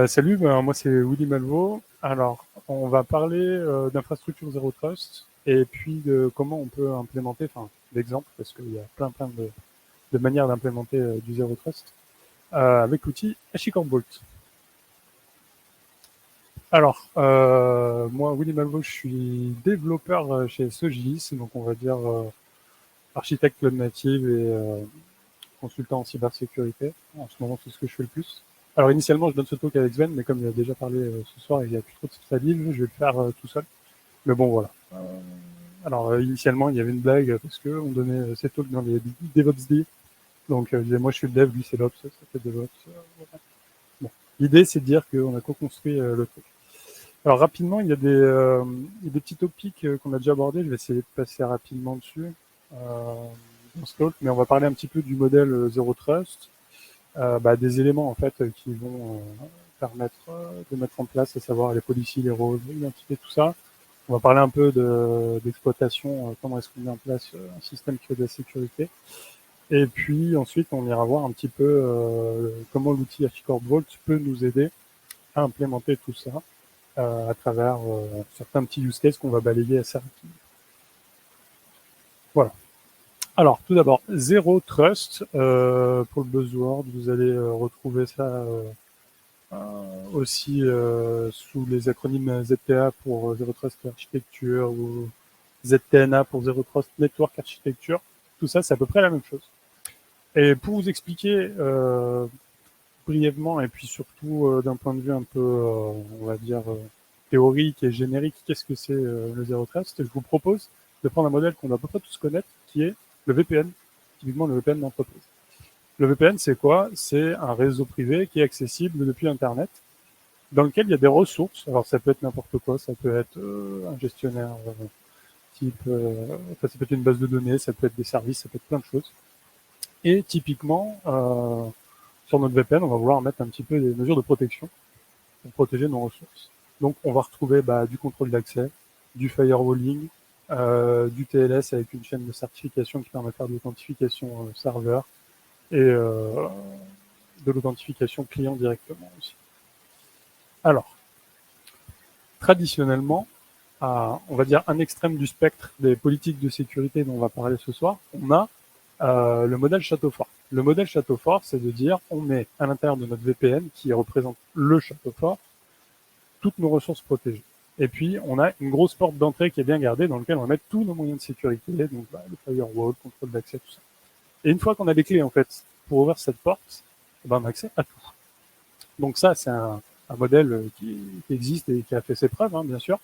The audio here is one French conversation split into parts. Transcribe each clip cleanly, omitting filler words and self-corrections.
Salut, moi c'est Willy Malvo. Alors, on va parler d'infrastructure Zero Trust et puis de comment on peut implémenter, enfin d'exemples, parce qu'il y a plein de manières d'implémenter du Zero Trust avec l'outil HashiCorp Vault. Alors, moi Willy Malvo, je suis développeur chez Sogis, donc on va dire architecte cloud native et consultant en cybersécurité. En ce moment, c'est ce que je fais le plus. Alors initialement, je donne ce talk avec Sven, mais comme il a déjà parlé ce soir et il n'y a plus trop de salive, je vais le faire tout seul. Mais bon, voilà. Alors initialement, il y avait une blague parce que on donnait ces talks dans les DevOps Day. Donc je disais, moi je suis le dev, lui c'est l'Ops, ça fait DevOps. Voilà. Bon. L'idée, c'est de dire qu'on a co-construit le truc. Alors rapidement, il y a des petits topics qu'on a déjà abordés. Je vais essayer de passer rapidement dessus dans ce talk, mais on va parler un petit peu du modèle Zero Trust, des éléments en fait qui vont permettre de mettre en place, à savoir les policies, les rôles, l'identité, tout ça. On va parler un peu d'exploitation, comment est-ce qu'on met en place un système qui fait de la sécurité. Et puis ensuite, on ira voir un petit peu comment l'outil HashiCorp Vault peut nous aider à implémenter tout ça à travers certains petits use cases qu'on va balayer assez rapidement. Voilà. Alors, tout d'abord, Zero Trust, pour le buzzword, vous allez retrouver ça aussi sous les acronymes ZTA pour Zero Trust Architecture ou ZTNA pour Zero Trust Network Architecture. Tout ça, c'est à peu près la même chose. Et pour vous expliquer brièvement et puis surtout d'un point de vue un peu, on va dire, théorique et générique, qu'est-ce que c'est le Zero Trust, je vous propose de prendre un modèle qu'on doit à peu près tous connaître, qui est le VPN, typiquement le VPN d'entreprise. Le VPN, c'est quoi? C'est un réseau privé qui est accessible depuis Internet, dans lequel il y a des ressources. Alors ça peut être n'importe quoi, ça peut être un gestionnaire ça peut être une base de données, ça peut être des services, ça peut être plein de choses. Et typiquement, sur notre VPN, on va vouloir mettre un petit peu des mesures de protection pour protéger nos ressources. Donc on va retrouver du contrôle d'accès, du firewalling, du TLS avec une chaîne de certification qui permet de faire de l'authentification serveur et de l'authentification client directement aussi. Alors, traditionnellement, on va dire un extrême du spectre des politiques de sécurité dont on va parler ce soir, on a le modèle château fort. Le modèle château fort, c'est de dire on met à l'intérieur de notre VPN, qui représente le château fort, toutes nos ressources protégées. Et puis, on a une grosse porte d'entrée qui est bien gardée, dans laquelle on va mettre tous nos moyens de sécurité, donc le firewall, contrôle d'accès, tout ça. Et une fois qu'on a les clés, en fait, pour ouvrir cette porte, on a accès à tout. Donc ça, c'est un modèle qui existe et qui a fait ses preuves, hein, bien sûr.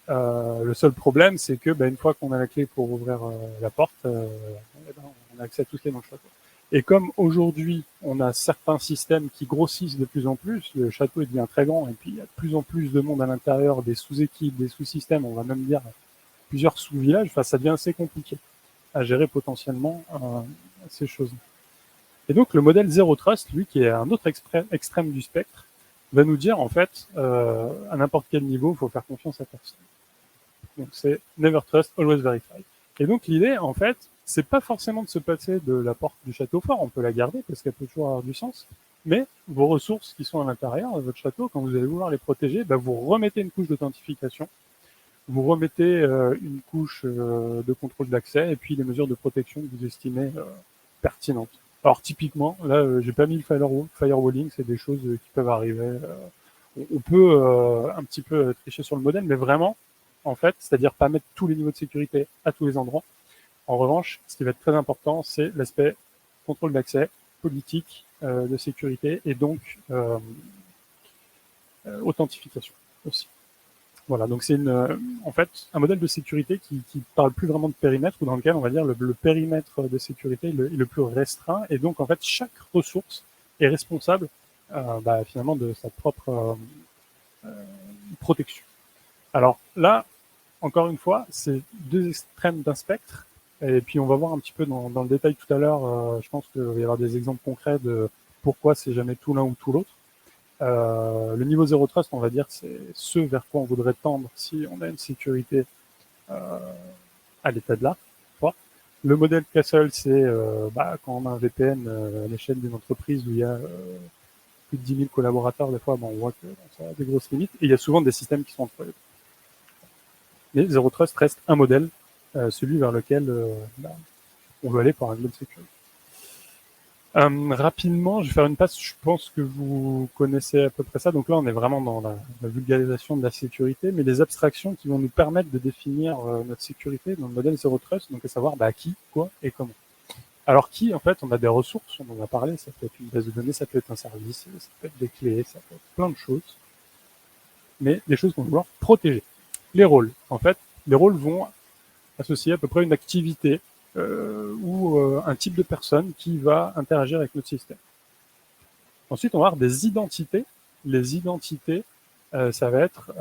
Le seul problème, c'est que une fois qu'on a la clé pour ouvrir la porte, on a accès à tout ce qui est dans le château. Et comme aujourd'hui, on a certains systèmes qui grossissent de plus en plus, le château devient très grand, et puis il y a de plus en plus de monde à l'intérieur, des sous-équipes, des sous-systèmes, on va même dire plusieurs sous-villages, enfin ça devient assez compliqué à gérer potentiellement ces choses-là. Et donc le modèle Zero Trust, lui, qui est un autre extrême du spectre, va nous dire en fait, à n'importe quel niveau, il faut faire confiance à personne. Donc c'est Never Trust, Always Verify. Et donc l'idée, en fait, c'est pas forcément de se passer de la porte du château fort, on peut la garder parce qu'elle peut toujours avoir du sens, mais vos ressources qui sont à l'intérieur de votre château, quand vous allez vouloir les protéger, vous remettez une couche d'authentification, vous remettez une couche de contrôle d'accès et puis les mesures de protection que vous estimez pertinentes. Alors typiquement, là, j'ai pas mis le firewalling, c'est des choses qui peuvent arriver. On peut un petit peu tricher sur le modèle, mais vraiment, en fait, c'est-à-dire pas mettre tous les niveaux de sécurité à tous les endroits. En revanche, ce qui va être très important, c'est l'aspect contrôle d'accès, politique de sécurité et donc authentification aussi. Voilà, donc c'est en fait un modèle de sécurité qui parle plus vraiment de périmètre ou dans lequel on va dire le périmètre de sécurité est le plus restreint et donc en fait chaque ressource est responsable finalement de sa propre protection. Alors là, encore une fois, c'est deux extrêmes d'un spectre. Et puis on va voir un petit peu dans le détail tout à l'heure. Je pense qu'il va y avoir des exemples concrets de pourquoi c'est jamais tout l'un ou tout l'autre. Le niveau Zero Trust, on va dire, c'est ce vers quoi on voudrait tendre si on a une sécurité à l'état de l'art. Le modèle Castle, c'est quand on a un VPN à l'échelle d'une entreprise où il y a plus de 10 000 collaborateurs, des fois, bon, on voit que ça a des grosses limites. Et il y a souvent des systèmes qui sont entre eux. Mais Zero Trust reste un modèle, celui vers lequel on veut aller pour une bonne sécurité. Rapidement, je vais faire une passe. Je pense que vous connaissez à peu près ça. Donc là, on est vraiment dans la vulgarisation de la sécurité, mais les abstractions qui vont nous permettre de définir notre sécurité dans le modèle Zero Trust, donc à savoir qui, quoi et comment. Alors qui, en fait, on a des ressources, on en a parlé, ça peut être une base de données, ça peut être un service, ça peut être des clés, ça peut être plein de choses, mais des choses qu'on va vouloir protéger. Les rôles, en fait, les rôles vont associer à peu près une activité ou un type de personne qui va interagir avec notre système. Ensuite, on va avoir des identités. Les identités, ça va être,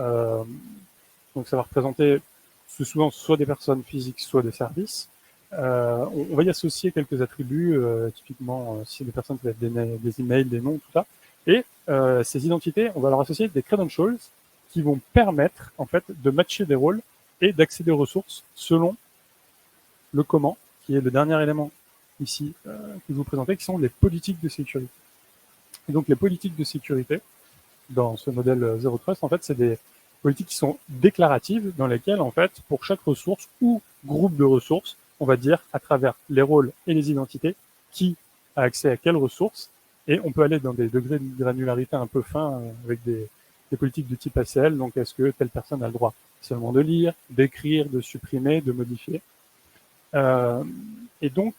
donc ça va représenter souvent soit des personnes physiques, soit des services. On va y associer quelques attributs, typiquement si des personnes, ça va être des emails, des noms, tout ça. Et ces identités, on va leur associer des credentials qui vont permettre en fait de matcher des rôles et d'accéder aux ressources selon le comment, qui est le dernier élément ici que je vous présentais, qui sont les politiques de sécurité. Et donc les politiques de sécurité, dans ce modèle Zero Trust, en fait, c'est des politiques qui sont déclaratives, dans lesquelles, en fait, pour chaque ressource ou groupe de ressources, on va dire à travers les rôles et les identités qui a accès à quelles ressources, et on peut aller dans des degrés de granularité un peu fins avec des politiques de type ACL. Donc, est-ce que telle personne a le droit seulement de lire, d'écrire, de supprimer, de modifier. Et donc,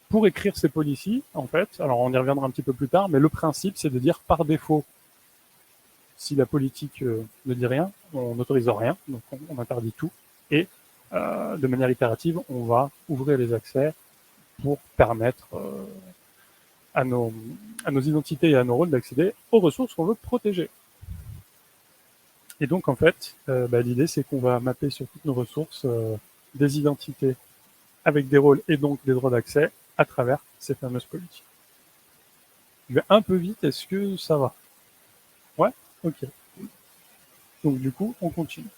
pour écrire ces policies, en fait, alors on y reviendra un petit peu plus tard, mais le principe, c'est de dire par défaut, si la politique ne dit rien, on n'autorise rien, donc on interdit tout, et de manière itérative, on va ouvrir les accès pour permettre à nos identités et à nos rôles d'accéder aux ressources qu'on veut protéger. Et donc, en fait, l'idée, c'est qu'on va mapper sur toutes nos ressources des identités avec des rôles et donc des droits d'accès à travers ces fameuses politiques. Je vais un peu vite, est-ce que ça va? Ouais? Ok. Donc du coup, on continue.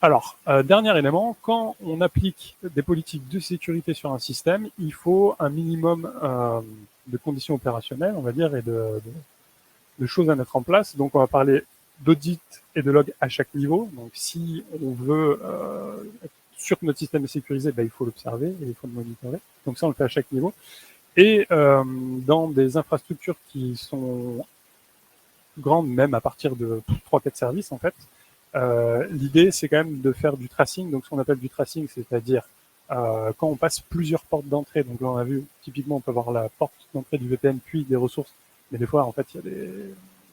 Alors, dernier élément, quand on applique des politiques de sécurité sur un système, il faut un minimum de conditions opérationnelles, on va dire, et de choses à mettre en place. Donc on va parler d'audit et de log à chaque niveau. Donc si on veut être sûr que notre système est sécurisé, il faut l'observer et il faut le monitorer. Donc ça, on le fait à chaque niveau. Et dans des infrastructures qui sont grandes, même à partir de 3-4 services, en fait, l'idée, c'est quand même de faire du tracing. Donc ce qu'on appelle du tracing, c'est-à-dire quand on passe plusieurs portes d'entrée. Donc là, on a vu, typiquement, on peut avoir la porte d'entrée du VPN, puis des ressources. Mais des fois, en fait, il y a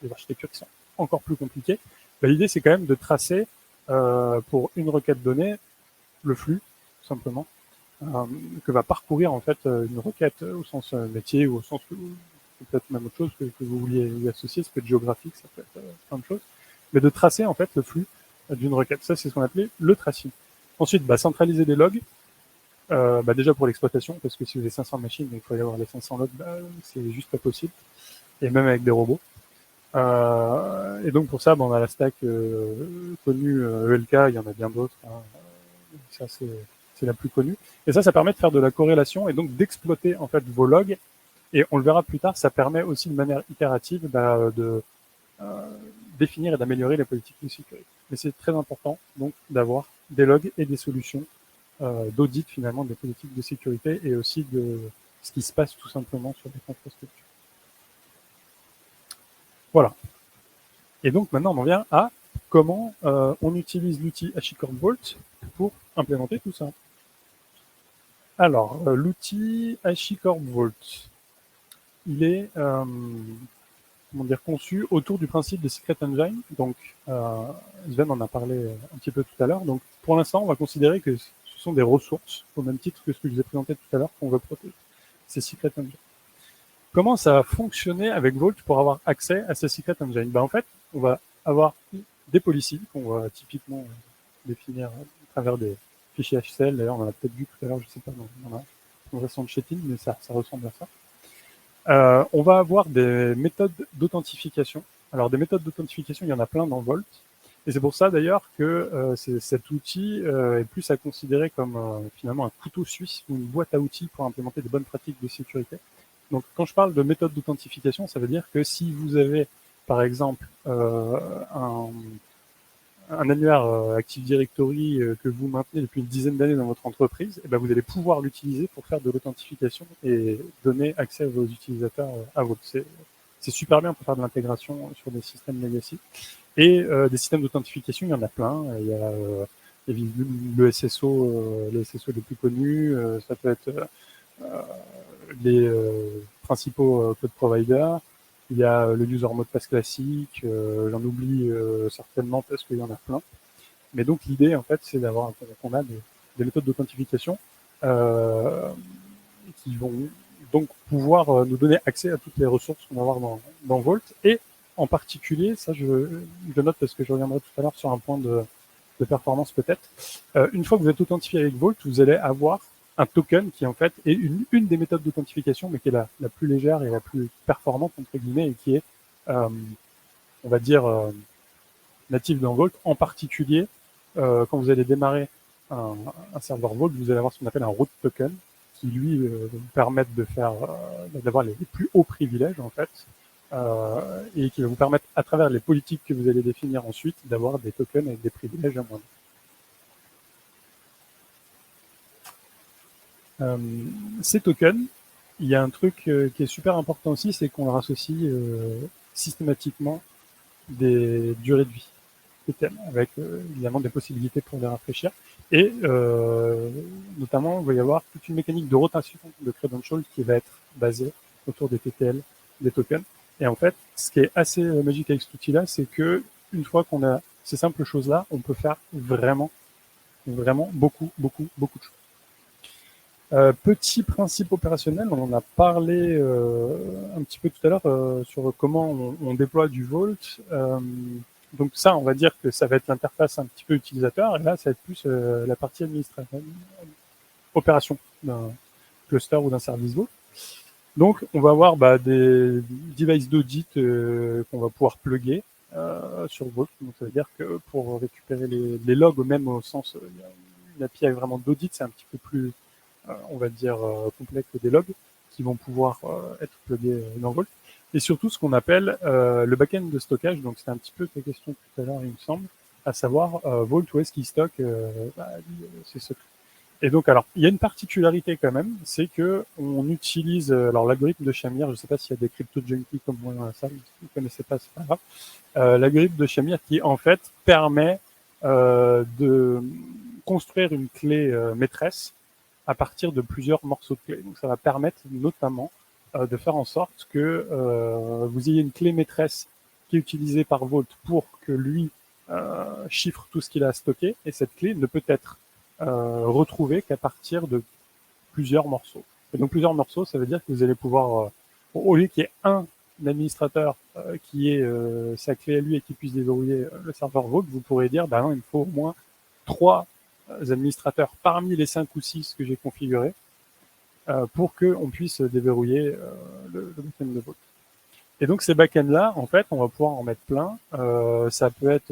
des architectures qui sont encore plus compliquées. L'idée, c'est quand même de tracer pour une requête donnée le flux, tout simplement, que va parcourir en fait une requête au sens métier ou au sens peut-être même autre chose que vous vouliez y associer, ça peut être géographique, ça peut être plein de choses, mais de tracer en fait le flux d'une requête. Ça, c'est ce qu'on appelait le tracing. Ensuite, centraliser des logs, déjà pour l'exploitation, parce que si vous avez 500 machines, il faut y avoir les 500 logs, c'est juste pas possible, et même avec des robots. Et donc pour ça, on a la stack connue ELK, il y en a bien d'autres. Hein. Ça, c'est la plus connue. Et ça permet de faire de la corrélation et donc d'exploiter en fait vos logs. Et on le verra plus tard, ça permet aussi de manière itérative de définir et d'améliorer les politiques de sécurité. Mais c'est très important donc d'avoir des logs et des solutions d'audit finalement des politiques de sécurité et aussi de ce qui se passe tout simplement sur les infrastructures. Voilà. Et donc maintenant on en vient à comment on utilise l'outil HashiCorp Vault pour implémenter tout ça. Alors, l'outil HashiCorp Vault, il est conçu autour du principe de Secret Engine. Donc, Sven en a parlé un petit peu tout à l'heure. Donc, pour l'instant, on va considérer que ce sont des ressources, au même titre que ce que je vous ai présenté tout à l'heure, qu'on veut protéger. C'est Secret Engine. Comment ça va fonctionner avec Vault pour avoir accès à ce Secret Engine? En fait, on va avoir des policies qu'on va typiquement définir à travers des fichiers HCL. D'ailleurs, on en a peut-être vu tout à l'heure, je ne sais pas, dans la conversation de chatting, mais ça ressemble à ça. On va avoir des méthodes d'authentification. Alors, des méthodes d'authentification, il y en a plein dans Vault. Et c'est pour ça, d'ailleurs, que cet outil est plus à considérer comme finalement un couteau suisse ou une boîte à outils pour implémenter des bonnes pratiques de sécurité. Donc, quand je parle de méthode d'authentification, ça veut dire que si vous avez, par exemple, un annuaire Active Directory que vous maintenez depuis une dizaine d'années dans votre entreprise, et ben vous allez pouvoir l'utiliser pour faire de l'authentification et donner accès à vos utilisateurs à vous. C'est super bien pour faire de l'intégration sur des systèmes legacy. Et des systèmes d'authentification, il y en a plein. Il y a le SSO, les SSO les plus connus. Ça peut être les principaux cloud providers. Il y a le user mot de passe classique. J'en oublie certainement parce qu'il y en a plein. Mais donc l'idée, en fait, c'est d'avoir qu'on a des méthodes d'authentification qui vont donc pouvoir nous donner accès à toutes les ressources qu'on va avoir dans Vault. Et en particulier, ça je le note parce que je reviendrai tout à l'heure sur un point de performance peut-être. Une fois que vous êtes authentifié avec Vault, vous allez avoir un token qui en fait est une des méthodes d'authentification, mais qui est la plus légère et la plus performante entre guillemets, et qui est, on va dire, native dans Vault. En particulier, quand vous allez démarrer un serveur Vault, vous allez avoir ce qu'on appelle un root token, qui lui va vous permettre de faire, d'avoir les plus hauts privilèges en fait, et qui va vous permettre, à travers les politiques que vous allez définir ensuite, d'avoir des tokens avec des privilèges à moindre. Ces tokens, il y a un truc qui est super important aussi, c'est qu'on leur associe systématiquement des durées de vie, avec évidemment des possibilités pour les rafraîchir. Et notamment, il va y avoir toute une mécanique de rotation de credentials qui va être basée autour des TTL, des tokens. Et en fait, ce qui est assez magique avec cet outil-là, c'est que une fois qu'on a ces simples choses-là, on peut faire vraiment beaucoup de choses. Petit principe opérationnel, on en a parlé un petit peu tout à l'heure sur comment on déploie du Vault. Donc ça, on va dire que ça va être l'interface un petit peu utilisateur, et là, ça va être plus la partie administrative, opération d'un cluster ou d'un service Vault. Donc, on va avoir des devices d'audit qu'on va pouvoir plugger sur Vault. Donc, ça veut dire que pour récupérer les logs, même au sens, une API vraiment d'audit, c'est un petit peu plus on va dire, complexe des logs qui vont pouvoir être plugués dans Vault. Et surtout, ce qu'on appelle le backend de stockage. Donc, c'était un petit peu ta question tout à l'heure, il me semble, à savoir Vault, où est-ce qu'il stocke ses secrets. Et donc, alors, il y a une particularité quand même, c'est que on utilise alors l'algorithme de Shamir. Je ne sais pas s'il y a des crypto junkies comme moi dans la salle. Si vous ne connaissez pas, c'est pas grave. L'algorithme de Shamir qui en fait permet de construire une clé maîtresse à partir de plusieurs morceaux de clés. Donc ça va permettre notamment de faire en sorte que vous ayez une clé maîtresse qui est utilisée par Vault pour que lui chiffre tout ce qu'il a stocké, et cette clé ne peut être retrouvée qu'à partir de plusieurs morceaux. Et donc plusieurs morceaux, ça veut dire que vous allez pouvoir, au lieu qu'il y ait un administrateur qui ait sa clé à lui et qui puisse déverrouiller le serveur Vault, vous pourrez dire, bah non, il me faut au moins 3 administrateurs parmi les 5 ou 6 que j'ai configurés pour qu'on puisse déverrouiller le backend de Vault. Et donc ces backends-là, en fait, on va pouvoir en mettre plein. Ça peut être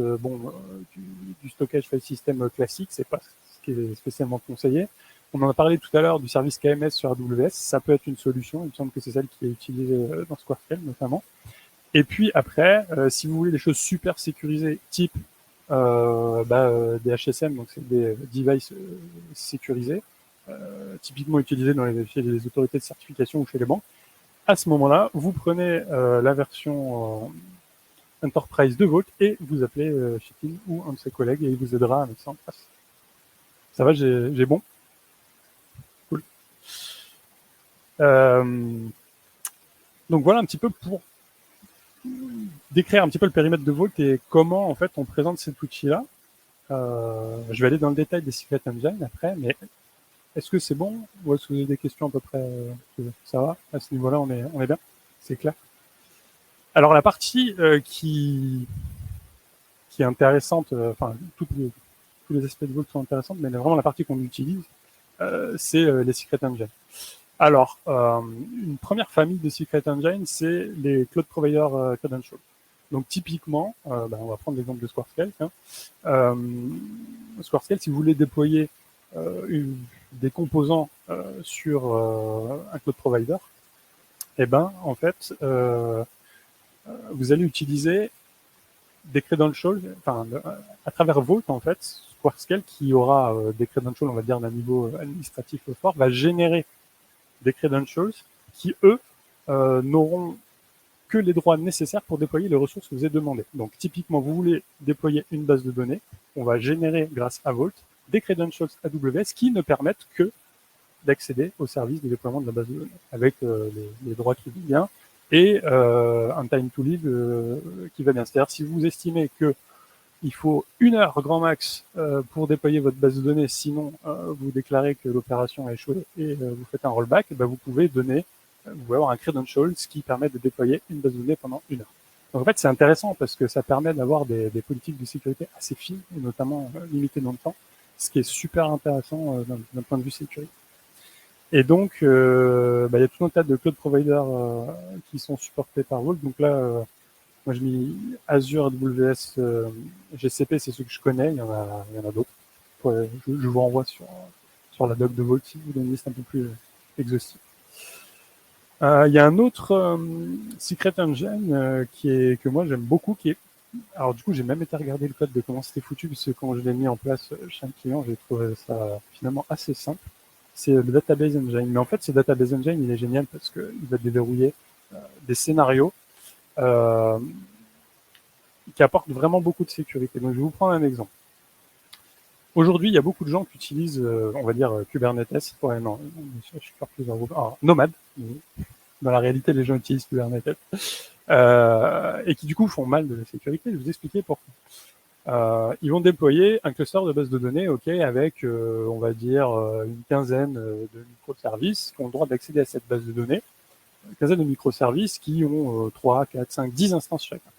du stockage file system classique, c'est pas ce qui est spécialement conseillé. On en a parlé tout à l'heure du service KMS sur AWS, ça peut être une solution, il me semble que c'est celle qui est utilisée dans SquareScale notamment. Et puis après, si vous voulez des choses super sécurisées, type des HSM, donc c'est des devices sécurisés, typiquement utilisés dans chez les autorités de certification ou chez les banques. À ce moment-là, vous prenez la version Enterprise de Vault et vous appelez Chitin ou un de ses collègues et il vous aidera à mettre ça en place. Ça va, j'ai bon? Cool. Donc voilà un petit peu pour décrire un petit peu le périmètre de Vault et comment en fait on présente cet outil-là. Je vais aller dans le détail des Secret Engine après, mais est-ce que c'est bon ou est-ce que vous avez des questions à peu près ça va? À ce niveau-là, on est bien? C'est clair? Alors la partie qui est intéressante, enfin tous les aspects de Vault sont intéressants, mais vraiment la partie qu'on utilise, c'est les Secret Engine. Alors, une première famille de Secret Engine, c'est les Cloud Provider Credentials. Donc typiquement, on va prendre l'exemple de SquareScale. SquareScale, si vous voulez déployer des composants sur un cloud provider, Eh ben, en fait, vous allez utiliser des credentials, enfin, à travers Vault, en fait, Squarescale, qui aura des credentials, on va dire, d'un niveau administratif fort, va générer des credentials qui, eux, n'auront que les droits nécessaires pour déployer les ressources que vous avez demandées. Donc, typiquement, vous voulez déployer une base de données, on va générer, grâce à Vault, des credentials AWS qui ne permettent que d'accéder au service de déploiement de la base de données, avec les droits qui vont bien, et un time to live qui va bien. C'est-à-dire, si vous estimez que il faut 1 heure grand max pour déployer votre base de données, sinon vous déclarez que l'opération a échoué et vous faites un rollback, ben vous pouvez avoir un credential qui permet de déployer une base de données pendant 1 heure. Donc en fait, c'est intéressant parce que ça permet d'avoir des politiques de sécurité assez fines et notamment limitées dans le temps, ce qui est super intéressant d'un point de vue sécurité. Et donc, il y a tout un tas de cloud providers qui sont supportés par Vault. Donc là, moi, je mis Azure, AWS, GCP, c'est ceux que je connais. Il y en a d'autres. Je vous renvoie sur la doc de Vault si vous voulez une liste un peu plus exhaustive. Il y a un autre Secret Engine que moi j'aime beaucoup, alors du coup j'ai même été regarder le code de comment c'était foutu, puisque quand je l'ai mis en place chez un client, j'ai trouvé ça finalement assez simple. C'est le Database Engine. Mais en fait, ce Database Engine, il est génial parce qu'il va déverrouiller des scénarios qui apportent vraiment beaucoup de sécurité. Donc je vais vous prendre un exemple. Aujourd'hui, il y a beaucoup de gens qui utilisent, on va dire, Kubernetes. Ouais, non, je suis pas plus Nomad. Dans la réalité, les gens utilisent Kubernetes. Et qui du coup font mal de la sécurité. Je vais vous expliquer pourquoi. Ils vont déployer un cluster de base de données, ok, avec, on va dire, une quinzaine de microservices qui ont le droit d'accéder à cette base de données. Une quinzaine de microservices qui ont 3, 4, 5, 10 instances chacun.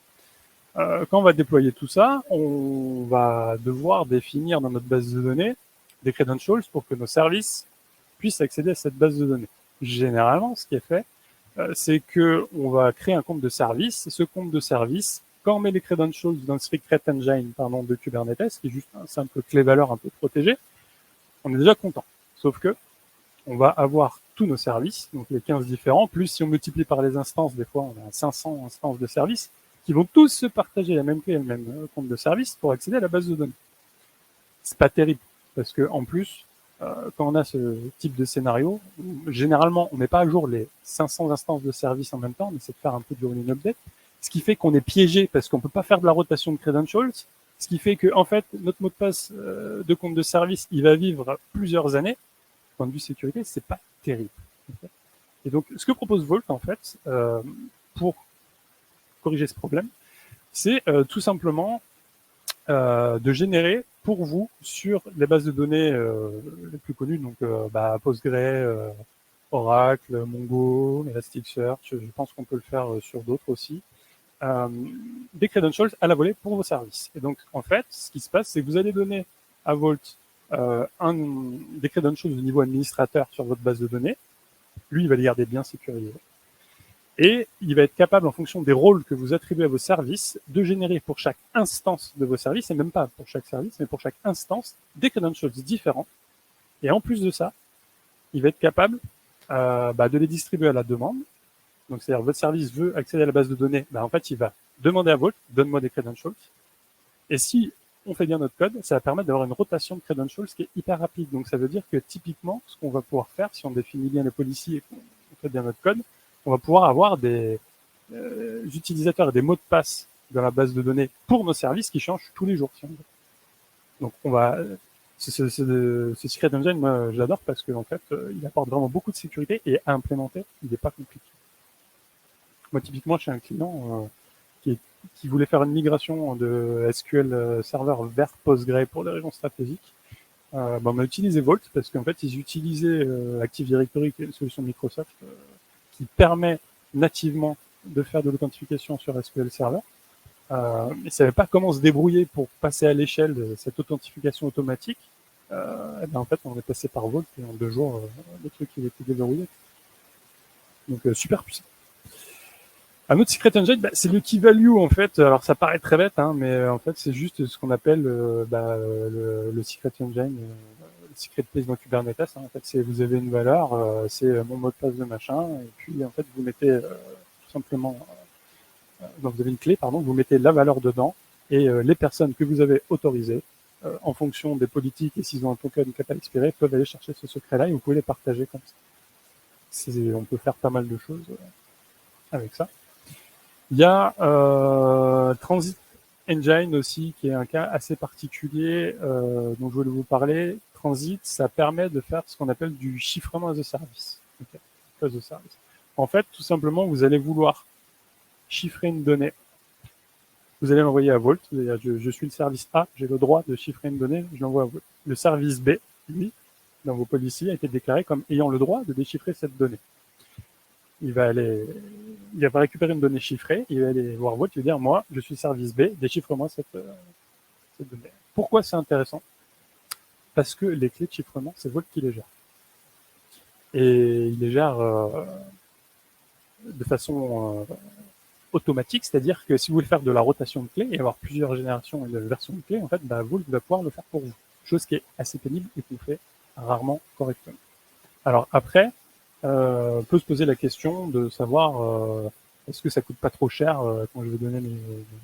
Quand on va déployer tout ça, on va devoir définir dans notre base de données des credentials pour que nos services puissent accéder à cette base de données. Généralement, ce qui est fait, c'est que on va créer un compte de service. Ce compte de service, quand on met les credentials dans le Secret Engine de Kubernetes, qui est juste un simple clé-valeur un peu protégé, on est déjà content. Sauf que on va avoir tous nos services, donc les 15 différents, plus si on multiplie par les instances, des fois on a 500 instances de services, qui vont tous se partager la même clé et le même compte de service pour accéder à la base de données. C'est pas terrible, parce que en plus, quand on a ce type de scénario, généralement, on met pas à jour les 500 instances de service en même temps, on essaie de faire un peu du rolling update, ce qui fait qu'on est piégé parce qu'on peut pas faire de la rotation de credentials, ce qui fait que, en fait, notre mot de passe de compte de service, il va vivre plusieurs années. Du point de vue sécurité, c'est pas terrible. Et donc, ce que propose Vault, en fait, pour corriger ce problème, c'est tout simplement de générer pour vous sur les bases de données les plus connues, donc Postgre, Oracle, Mongo, Elasticsearch, je pense qu'on peut le faire sur d'autres aussi, des credentials à la volée pour vos services. Et donc, en fait, ce qui se passe, c'est que vous allez donner à Vault des credentials de niveau administrateur sur votre base de données. Lui, il va les garder bien sécurisés. Et il va être capable, en fonction des rôles que vous attribuez à vos services, de générer pour chaque instance de vos services, et même pas pour chaque service, mais pour chaque instance, des credentials différents. Et en plus de ça, il va être capable de les distribuer à la demande. Donc, c'est-à-dire, votre service veut accéder à la base de données, en fait, il va demander à Vault, donne-moi des credentials. Et si on fait bien notre code, ça va permettre d'avoir une rotation de credentials qui est hyper rapide. Donc, ça veut dire que typiquement, ce qu'on va pouvoir faire, si on définit bien les policies et qu'on fait bien notre code, on va pouvoir avoir des utilisateurs et des mots de passe dans la base de données pour nos services qui changent tous les jours, si on veut. Donc, on va, ce Secret Engine, moi, j'adore parce que, en fait, il apporte vraiment beaucoup de sécurité et à implémenter, il n'est pas compliqué. Moi, typiquement, chez un client qui voulait faire une migration de SQL Server vers Postgre pour des raisons stratégiques, on a utilisé Vault parce qu'en fait, ils utilisaient Active Directory, qui est une solution de Microsoft qui permet nativement de faire de l'authentification sur SQL Server. Ils ne savaient pas comment se débrouiller pour passer à l'échelle de cette authentification automatique. En fait, on est passé par Vault et en 2 jours, le truc il était déverrouillé. Donc, super puissant. Un autre Secret Engine, c'est le key value en fait. Alors ça paraît très bête, mais en fait c'est juste ce qu'on appelle le Secret Engine, le secret place dans Kubernetes. Hein. En fait, c'est vous avez une valeur, c'est mon mot de passe de machin, et puis en fait vous mettez tout simplement, donc vous avez une clé, pardon, vous mettez la valeur dedans, et les personnes que vous avez autorisées, en fonction des politiques et s'ils ont un token qui n'a pas expiré, peuvent aller chercher ce secret-là et vous pouvez les partager comme ça. On peut faire pas mal de choses avec ça. Il y a Transit Engine aussi, qui est un cas assez particulier dont je voulais vous parler. Transit, ça permet de faire ce qu'on appelle du chiffrement as a service. Okay. As a service. En fait, tout simplement, vous allez vouloir chiffrer une donnée. Vous allez l'envoyer à Vault. Je suis le service A, j'ai le droit de chiffrer une donnée, je l'envoie à Vault. Le service B, lui, dans vos policies, a été déclaré comme ayant le droit de déchiffrer cette donnée. Il va récupérer une donnée chiffrée, il va aller voir Vault, il va dire, moi, je suis service B, déchiffre-moi cette donnée. Pourquoi c'est intéressant? Parce que les clés de chiffrement, c'est Vault qui les gère. Et il les gère de façon automatique, c'est-à-dire que si vous voulez faire de la rotation de clés et avoir plusieurs générations de versions de clés, en fait, Vault va pouvoir le faire pour vous. Chose qui est assez pénible et qu'on fait rarement correctement. Alors après, peut se poser la question de savoir est-ce que ça coûte pas trop cher quand je vais donner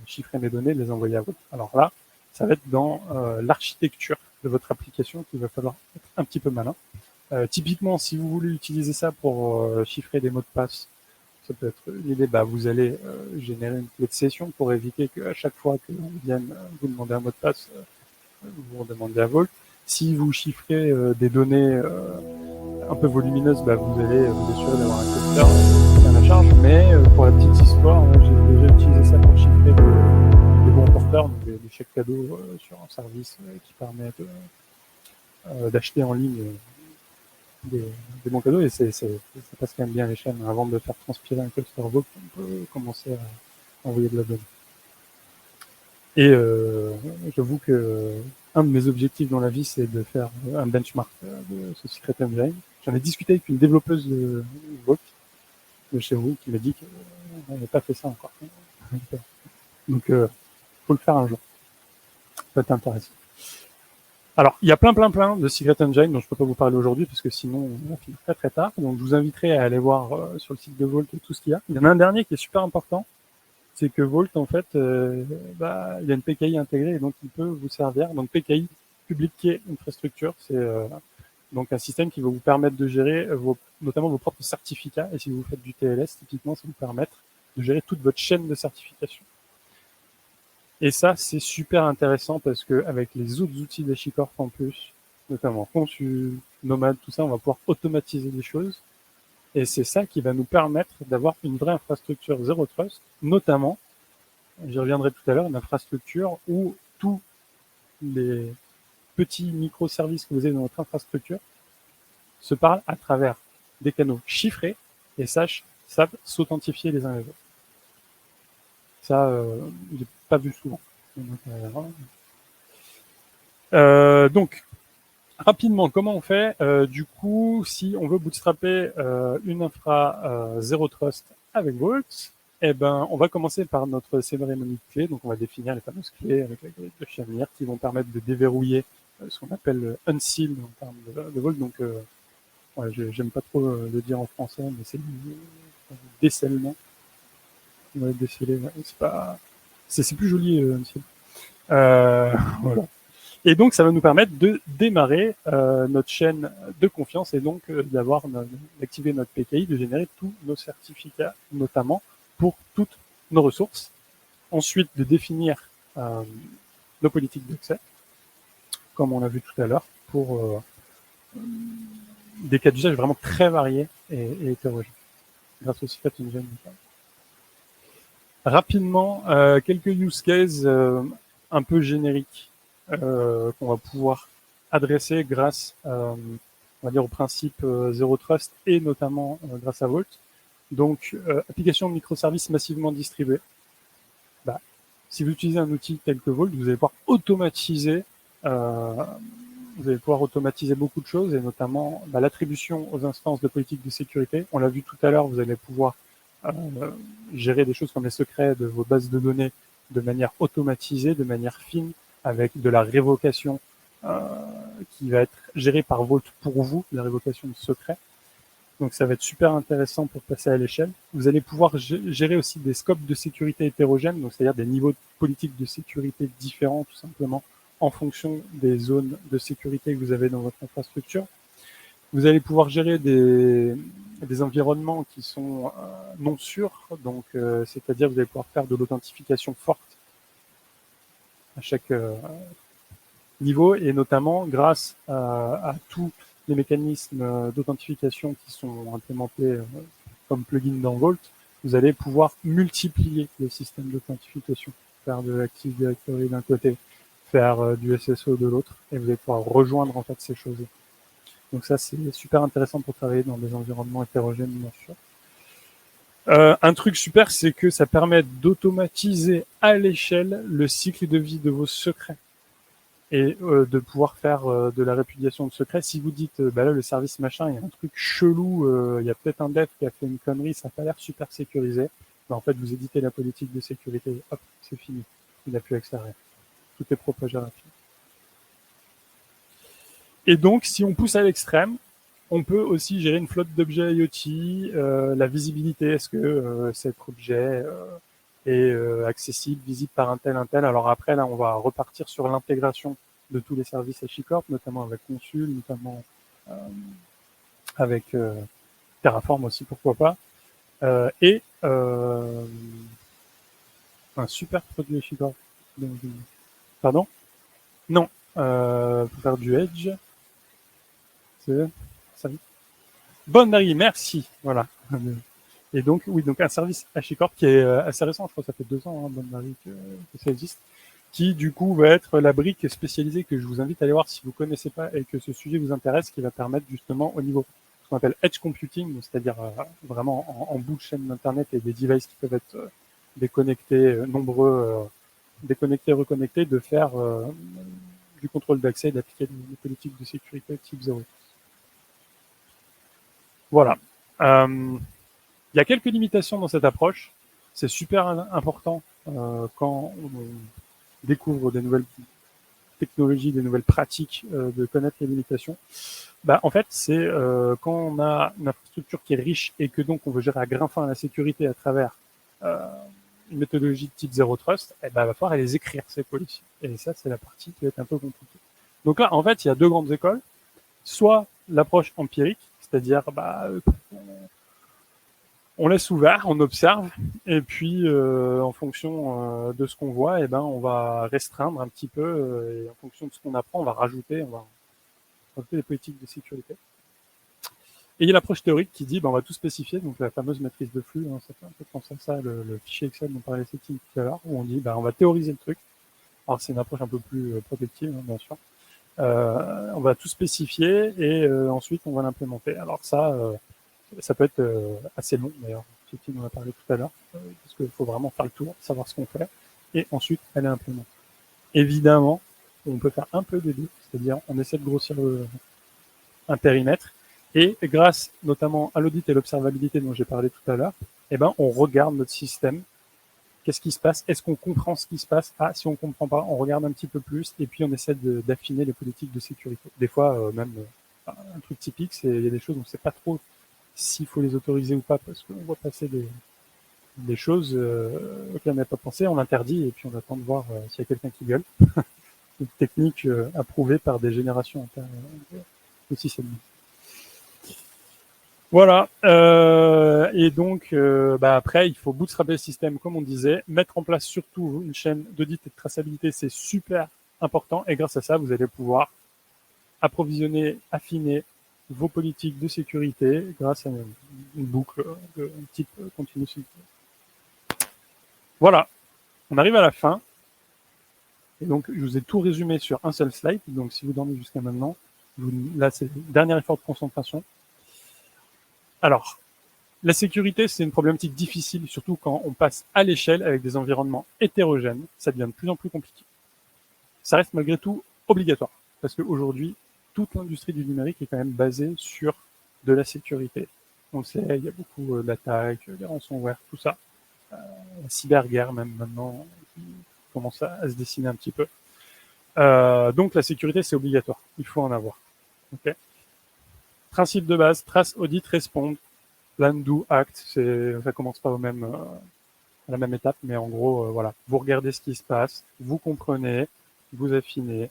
chiffrer mes données, les envoyer à vous. Alors là, ça va être dans l'architecture de votre application qu'il va falloir être un petit peu malin. Typiquement, si vous voulez utiliser ça pour chiffrer des mots de passe, ça peut être l'idée, vous allez générer une clé de session pour éviter qu'à chaque fois que l'on vienne vous demander un mot de passe, vous demandez à Vault. Si vous chiffrez des données un peu volumineuses, vous allez vous assurer d'avoir un cluster qui tient la charge. Mais pour la petite histoire, j'ai déjà utilisé ça pour chiffrer des bons porteurs, donc des chèques cadeaux sur un service qui permet d'acheter en ligne des bons cadeaux, et ça passe quand même bien les chaînes. Avant de faire transpirer un cluster Vault, on peut commencer à envoyer de la donnée. Et j'avoue que un de mes objectifs dans la vie, c'est de faire un benchmark de ce Secret Engine. J'en ai discuté avec une développeuse de Vault de chez vous qui m'a dit qu'on n'avait pas fait ça encore. Donc, faut le faire un jour. Ça peut être intéressant. Alors, il y a plein de Secret Engine dont je peux pas vous parler aujourd'hui parce que sinon on va finir très tard. Donc, je vous inviterai à aller voir sur le site de Vault tout ce qu'il y a. Il y en a un dernier qui est super important. C'est que Vault, en fait, il y a une PKI intégrée et donc il peut vous servir. Donc PKI, Public Key Infrastructure, c'est donc un système qui va vous permettre de gérer notamment vos propres certificats. Et si vous faites du TLS, typiquement, ça va vous permettre de gérer toute votre chaîne de certification. Et ça, c'est super intéressant parce que avec les autres outils d'HashiCorp en plus, notamment Consul, Nomad, tout ça, on va pouvoir automatiser des choses. Et c'est ça qui va nous permettre d'avoir une vraie infrastructure Zero Trust, notamment, j'y reviendrai tout à l'heure, une infrastructure où tous les petits microservices que vous avez dans votre infrastructure se parlent à travers des canaux chiffrés et savent s'authentifier les uns les autres. Ça, je l'ai pas vu souvent. Donc, rapidement, comment on fait du coup, si on veut bootstrapper une infra Zero Trust avec Vault, on va commencer par notre cérémonie de clés. Donc, on va définir les fameuses clés avec la grille de Shamir qui vont permettre de déverrouiller ce qu'on appelle unseal en termes de Vault. Donc, j'aime pas trop le dire en français, mais c'est du décèlement. Ouais, déceler, c'est plus joli unseal. Voilà. Et donc, ça va nous permettre de démarrer notre chaîne de confiance et donc d'activer notre PKI, de générer tous nos certificats, notamment pour toutes nos ressources. Ensuite, de définir nos politiques d'accès, comme on l'a vu tout à l'heure, pour des cas d'usage vraiment très variés et hétérogènes, grâce au Secret Engine. Rapidement, quelques use cases un peu génériques qu'on va pouvoir adresser grâce, on va dire, au principe Zero Trust et notamment grâce à Vault. Donc, application de microservices massivement distribuée. Si vous utilisez un outil tel que Vault, vous allez pouvoir automatiser, beaucoup de choses et notamment l'attribution aux instances de politique de sécurité. On l'a vu tout à l'heure, vous allez pouvoir gérer des choses comme les secrets de vos bases de données de manière automatisée, de manière fine, avec de la révocation qui va être géré par Vault pour vous, la révocation de secret. Donc ça va être super intéressant pour passer à l'échelle. Vous allez pouvoir gérer aussi des scopes de sécurité hétérogènes, donc c'est-à-dire des niveaux de politique de sécurité différents tout simplement en fonction des zones de sécurité que vous avez dans votre infrastructure. Vous allez pouvoir gérer des environnements qui sont non sûrs, donc c'est-à-dire vous allez pouvoir faire de l'authentification forte à chaque niveau, et notamment grâce à tous les mécanismes d'authentification qui sont implémentés comme plugin dans Vault, vous allez pouvoir multiplier le système d'authentification, faire de l'Active Directory d'un côté, faire du SSO de l'autre, et vous allez pouvoir rejoindre en fait ces choses-là. Donc ça, c'est super intéressant pour travailler dans des environnements hétérogènes, bien sûr. Un truc super, c'est que ça permet d'automatiser à l'échelle le cycle de vie de vos secrets et de pouvoir faire de la répudiation de secrets. Si vous dites, bah là, le service machin, il y a un truc chelou, il y a peut-être un dev qui a fait une connerie, ça n'a pas l'air super sécurisé, bah, en fait, vous éditez la politique de sécurité, hop, c'est fini. Il n'a plus accès à rien. Tout est propagé rapidement. Et donc, si on pousse à l'extrême, on peut aussi gérer une flotte d'objets IoT, la visibilité, est-ce que cet objet est accessible, visible par un tel. Alors après, là, on va repartir sur l'intégration de tous les services HashiCorp, notamment avec Consul, notamment avec Terraform aussi, pourquoi pas. Et un super produit HashiCorp. Pardon? Non. Pour faire du Edge, c'est ça. Bonne Marie, merci. Voilà. Et donc, oui, donc un service HashiCorp qui est assez récent, je crois que ça fait 2 ans, hein, Bonne Marie, que ça existe, qui du coup va être la brique spécialisée que je vous invite à aller voir si vous connaissez pas et que ce sujet vous intéresse, qui va permettre justement au niveau ce qu'on appelle Edge Computing, c'est-à-dire vraiment en bout de chaîne d'Internet et des devices qui peuvent être déconnectés, nombreux, déconnectés, reconnectés, de faire du contrôle d'accès et d'appliquer des politiques de sécurité type 0. Voilà. Il y a quelques limitations dans cette approche. C'est super important quand on découvre des nouvelles technologies, des nouvelles pratiques, de connaître les limitations. Bah, en fait, c'est quand on a une infrastructure qui est riche et que donc on veut gérer à grain fin la sécurité à travers une méthodologie de type Zero Trust, eh ben, il va falloir les écrire, ces politiques. Et ça, c'est la partie qui va être un peu compliquée. Donc là, en fait, il y a 2 grandes écoles. Soit l'approche empirique, c'est-à-dire bah, on laisse ouvert, on observe, et puis en fonction de ce qu'on voit, eh ben, on va restreindre un petit peu, et en fonction de ce qu'on apprend, on va rajouter des politiques de sécurité. Et il y a l'approche théorique qui dit, ben, on va tout spécifier, donc la fameuse matrice de flux, hein, ça fait un peu penser à ça, le fichier Excel dont parlait Cécile tout à l'heure, où on dit, ben, on va théoriser le truc. Alors c'est une approche un peu plus protective, hein, bien sûr. On va tout spécifier et ensuite on va l'implémenter. Alors ça peut être assez long d'ailleurs, Cécile en a parlé tout à l'heure, parce qu'il faut vraiment faire le tour, savoir ce qu'on fait, et ensuite aller implémenter. Évidemment, on peut faire un peu des deux, c'est-à-dire on essaie de grossir un périmètre, et grâce notamment à l'audit et l'observabilité dont j'ai parlé tout à l'heure, eh ben, on regarde notre système. Qu'est-ce qui se passe? Est-ce qu'on comprend ce qui se passe? Ah, si on comprend pas, on regarde un petit peu plus, et puis on essaie d'affiner les politiques de sécurité. Des fois, même un truc typique, c'est il y a des choses où on ne sait pas trop s'il faut les autoriser ou pas, parce qu'on voit passer des choses auxquelles on n'a pas pensé, on interdit, et puis on attend de voir s'il y a quelqu'un qui gueule. Une technique approuvée par des générations entières de système. Voilà. Et donc, bah après, il faut bootstrapper le système, comme on disait, mettre en place surtout une chaîne d'audit et de traçabilité, c'est super important. Et grâce à ça, vous allez pouvoir approvisionner, affiner vos politiques de sécurité grâce à une boucle de type continuous. Voilà. On arrive à la fin. Et donc, je vous ai tout résumé sur un seul slide. Donc, si vous dormez jusqu'à maintenant, là, c'est le dernier effort de concentration. Alors, la sécurité, c'est une problématique difficile, surtout quand on passe à l'échelle avec des environnements hétérogènes. Ça devient de plus en plus compliqué. Ça reste malgré tout obligatoire, parce qu'aujourd'hui, toute l'industrie du numérique est quand même basée sur de la sécurité. On le sait, il y a beaucoup d'attaques, des ransomware, tout ça. La cyberguerre même maintenant, qui commence à se dessiner un petit peu. Donc la sécurité, c'est obligatoire. Il faut en avoir. Okay. Principe de base, trace, audit, respond, plan, do, act. Ça commence pas à la même étape, mais en gros, voilà. Vous regardez ce qui se passe, vous comprenez, vous affinez.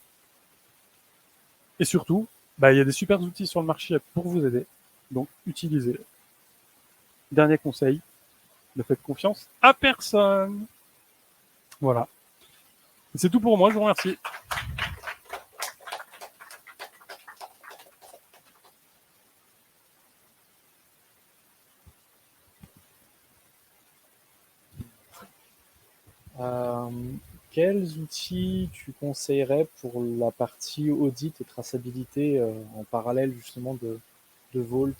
Et surtout, il y a des super outils sur le marché pour vous aider. Donc, utilisez-les. Dernier conseil, ne faites confiance à personne. Voilà. C'est tout pour moi, je vous remercie. Euh, Quels outils tu conseillerais pour la partie audit et traçabilité en parallèle justement de Vault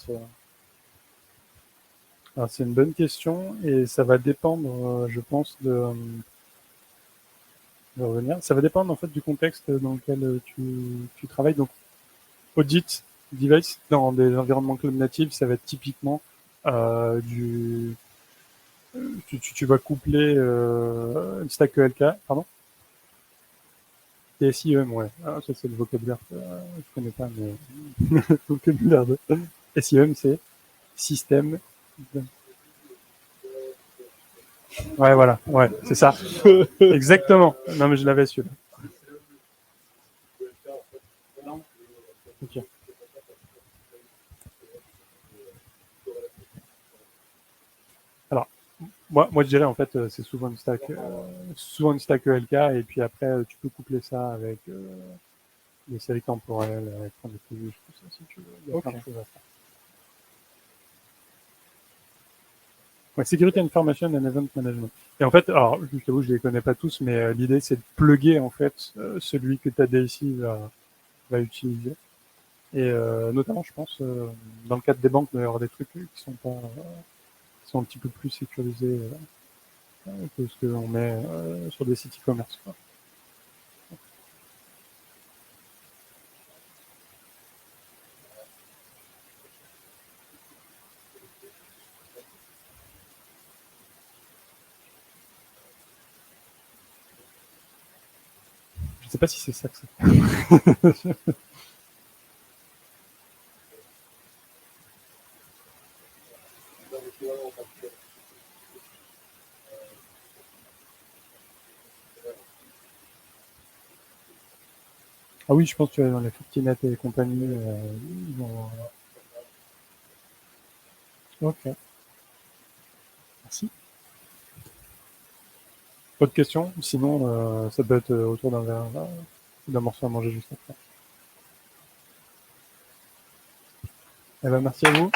Alors, c'est une bonne question et ça va dépendre, je pense, de revenir. Ça va dépendre en fait du contexte dans lequel tu travailles. Donc, audit device dans des environnements cloud natifs, ça va être typiquement du tu vas coupler une stack ELK, pardon, et SIEM, ouais. Ah, ça c'est le vocabulaire que je connais pas, mais le vocabulaire de SIEM, c'est système. Ouais, voilà, ouais, c'est ça. Exactement. Non, mais je l'avais su. Ok. Alors, moi, je dirais en fait, c'est souvent une stack ELK, et puis après, tu peux coupler ça avec des séries temporelles, avec Prometheus, tout ça, si tu veux. Il y a plein de choses à faire. Ouais, Security Information and Event Management. Et en fait, alors, je t'avoue, je les connais pas tous, mais l'idée, c'est de plugger, en fait, celui que ta DSI va utiliser. Et notamment, je pense, dans le cadre des banques, il va y avoir des trucs qui sont pas, qui sont un petit peu plus sécurisés que ce qu'on met sur des sites e-commerce, quoi. Je sais pas si c'est ça que c'est. Ah oui, je pense que tu vas dans les Fortinet et compagnie. Ils vont... Ok, merci. Autre question? Sinon, ça peut être autour d'un verre, d'un morceau à manger juste après. Eh ben, merci à vous.